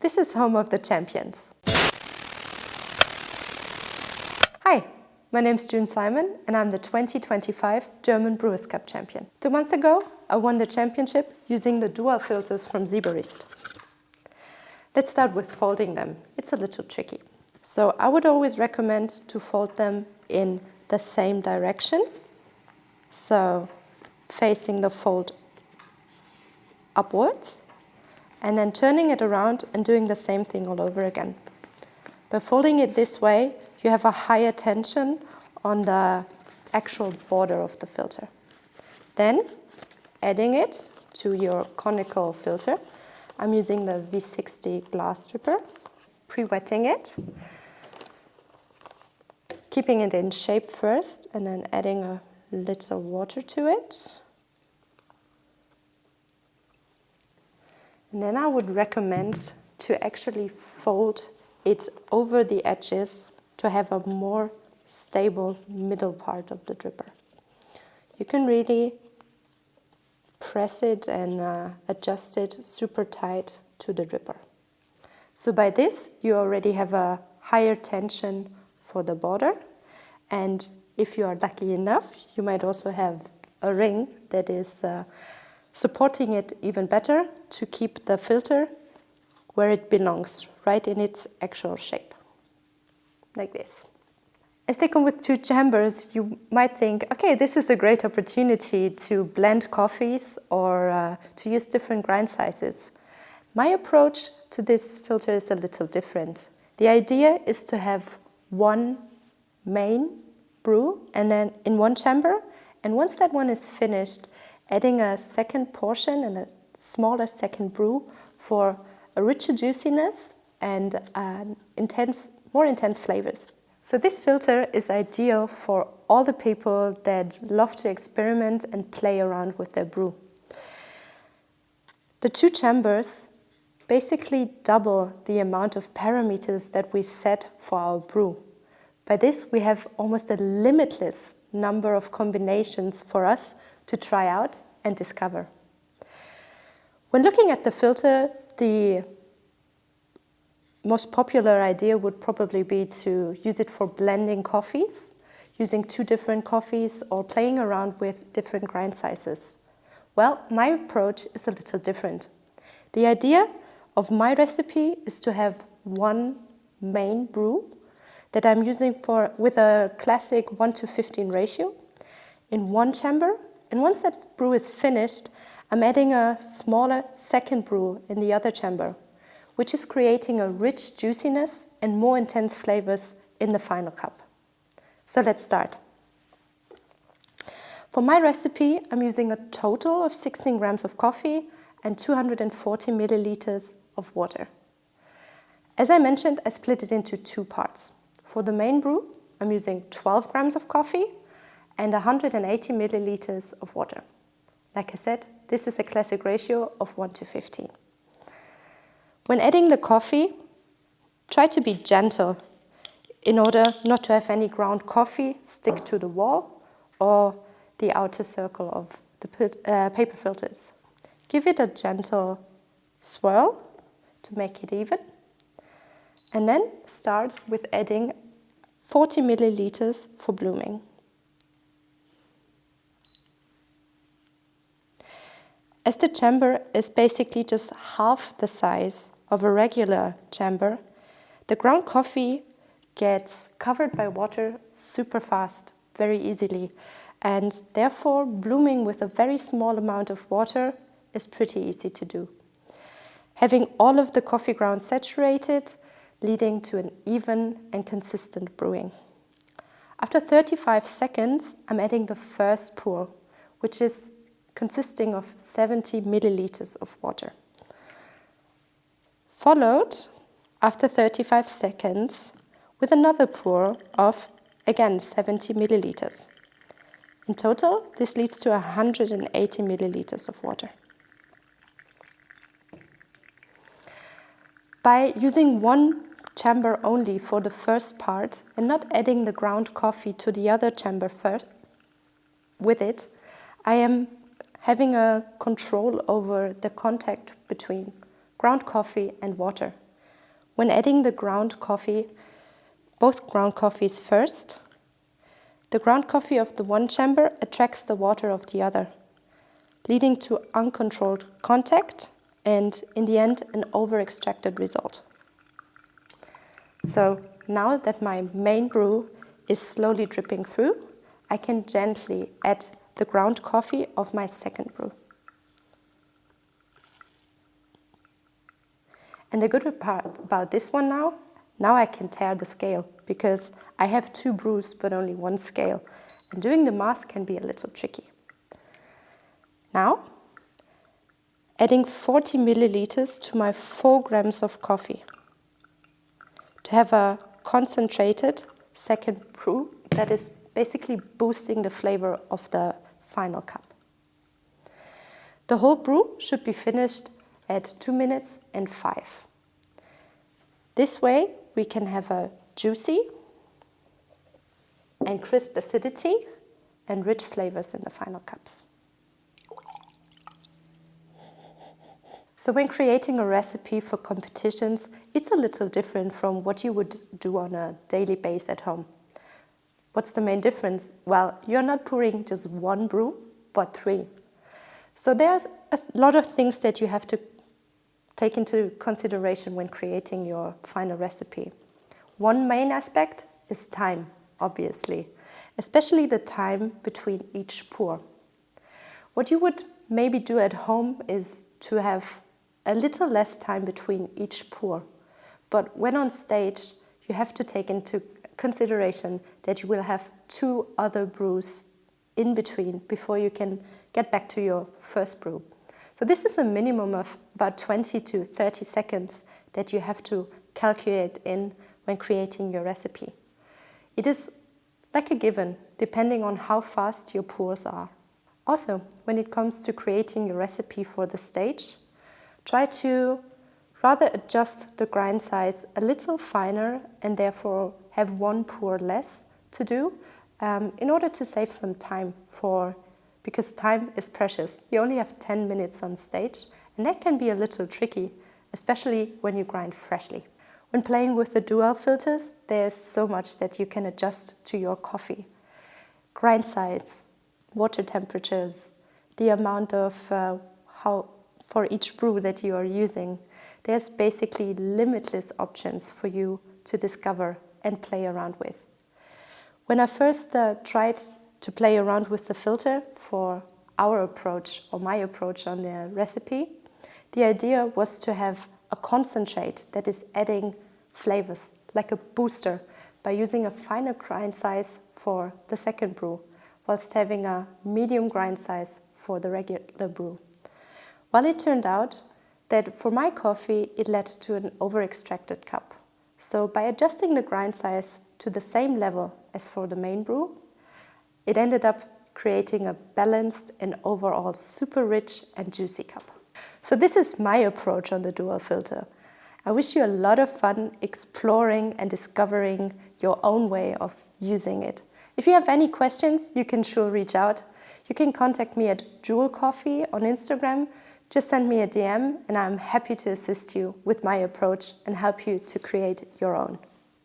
This is home of the champions. Hi, my name is June Simon and I'm the 2025 German Brewers Cup champion. 2 months ago, I won the championship using the dual filters from Zebarist. Let's start with folding them. It's a little tricky. So I would always recommend to fold them in the same direction. So facing the fold upwards and then turning it around and doing the same thing all over again. By folding it this way, you have a higher tension on the actual border of the filter. Then adding it to your conical filter. I'm using the V60 glass stripper, pre-wetting it, keeping it in shape first and then adding a little water to it. And then I would recommend to actually fold it over the edges to have a more stable middle part of the dripper. You can really press it and adjust it super tight to the dripper. So by this, you already have a higher tension for the border, and if you are lucky enough, you might also have a ring that is supporting it even better to keep the filter where it belongs, right in its actual shape, like this. As they come with 2 chambers, you might think, okay, this is a great opportunity to blend coffees or to use different grind sizes. My approach to this filter is a little different. The idea is to have one main brew and then in one chamber, and once that one is finished, adding a second portion and a smaller second brew for a richer juiciness and more intense flavors. So this filter is ideal for all the people that love to experiment and play around with their brew. The 2 chambers basically double the amount of parameters that we set for our brew. By this, we have almost a limitless number of combinations for us to try out and discover. When looking at the filter, the most popular idea would probably be to use it for blending coffees, using 2 different coffees or playing around with different grind sizes. Well, my approach is a little different. The idea of my recipe is to have one main brew that I'm using with a classic 1:15 ratio in one chamber, and once that brew is finished, I'm adding a smaller second brew in the other chamber, which is creating a rich juiciness and more intense flavors in the final cup. So let's start. For my recipe, I'm using a total of 16 grams of coffee and 240 milliliters of water. As I mentioned, I split it into 2 parts. For the main brew, I'm using 12 grams of coffee and 180 milliliters of water. Like I said, this is a classic ratio of 1:15. When adding the coffee, try to be gentle in order not to have any ground coffee stick to the wall or the outer circle of the paper filters. Give it a gentle swirl to make it even, and then start with adding 40 milliliters for blooming. As the chamber is basically just half the size of a regular chamber, the ground coffee gets covered by water super fast, very easily, and therefore blooming with a very small amount of water is pretty easy to do. Having all of the coffee grounds saturated, leading to an even and consistent brewing. After 35 seconds, I'm adding the first pour, which is consisting of 70 milliliters of water. Followed, after 35 seconds, with another pour of, again, 70 milliliters. In total, this leads to 180 milliliters of water. By using one chamber only for the first part and not adding the ground coffee to the other chamber first with it, I am having a control over the contact between ground coffee and water. when adding the ground coffee, both ground coffees first, the ground coffee of the one chamber attracts the water of the other, leading to uncontrolled contact and, in the end, an over-extracted result. So now that my main brew is slowly dripping through, I can gently add the ground coffee of my second brew. And the good part about this one now I can tear the scale, because I have 2 brews but only 1 scale, and doing the math can be a little tricky. Now, adding 40 milliliters to my 4 grams of coffee to have a concentrated second brew that is basically boosting the flavor of the final cup. The whole brew should be finished at 2 minutes and 5. This way we can have a juicy and crisp acidity and rich flavors in the final cups. So when creating a recipe for competitions, it's a little different from what you would do on a daily basis at home. What's the main difference? Well, you're not pouring just 1 brew, but 3. So there's a lot of things that you have to take into consideration when creating your final recipe. One main aspect is time, obviously, especially the time between each pour. What you would maybe do at home is to have a little less time between each pour. But when on stage, you have to take into consideration that you will have 2 other brews in between before you can get back to your first brew. So this is a minimum of about 20 to 30 seconds that you have to calculate in when creating your recipe. It is like a given, depending on how fast your pours are. Also, when it comes to creating your recipe for the stage, try to rather adjust the grind size a little finer and therefore have 1 pour less to do in order to save some time because time is precious. You only have 10 minutes on stage, and that can be a little tricky, especially when you grind freshly. When playing with the dual filters, there's so much that you can adjust to your coffee. Grind size, water temperatures, the amount of for each brew that you are using. There's basically limitless options for you to discover and play around with. When I first tried to play around with the filter for our approach or my approach on the recipe, the idea was to have a concentrate that is adding flavors, like a booster, by using a finer grind size for the second brew, whilst having a medium grind size for the regular brew. Well, it turned out that for my coffee, it led to an over-extracted cup. So by adjusting the grind size to the same level as for the main brew, it ended up creating a balanced and overall super rich and juicy cup. So this is my approach on the dual filter. I wish you a lot of fun exploring and discovering your own way of using it. If you have any questions, you can sure reach out. You can contact me at Joule Coffee on Instagram. Just send me a DM and I'm happy to assist you with my approach and help you to create your own.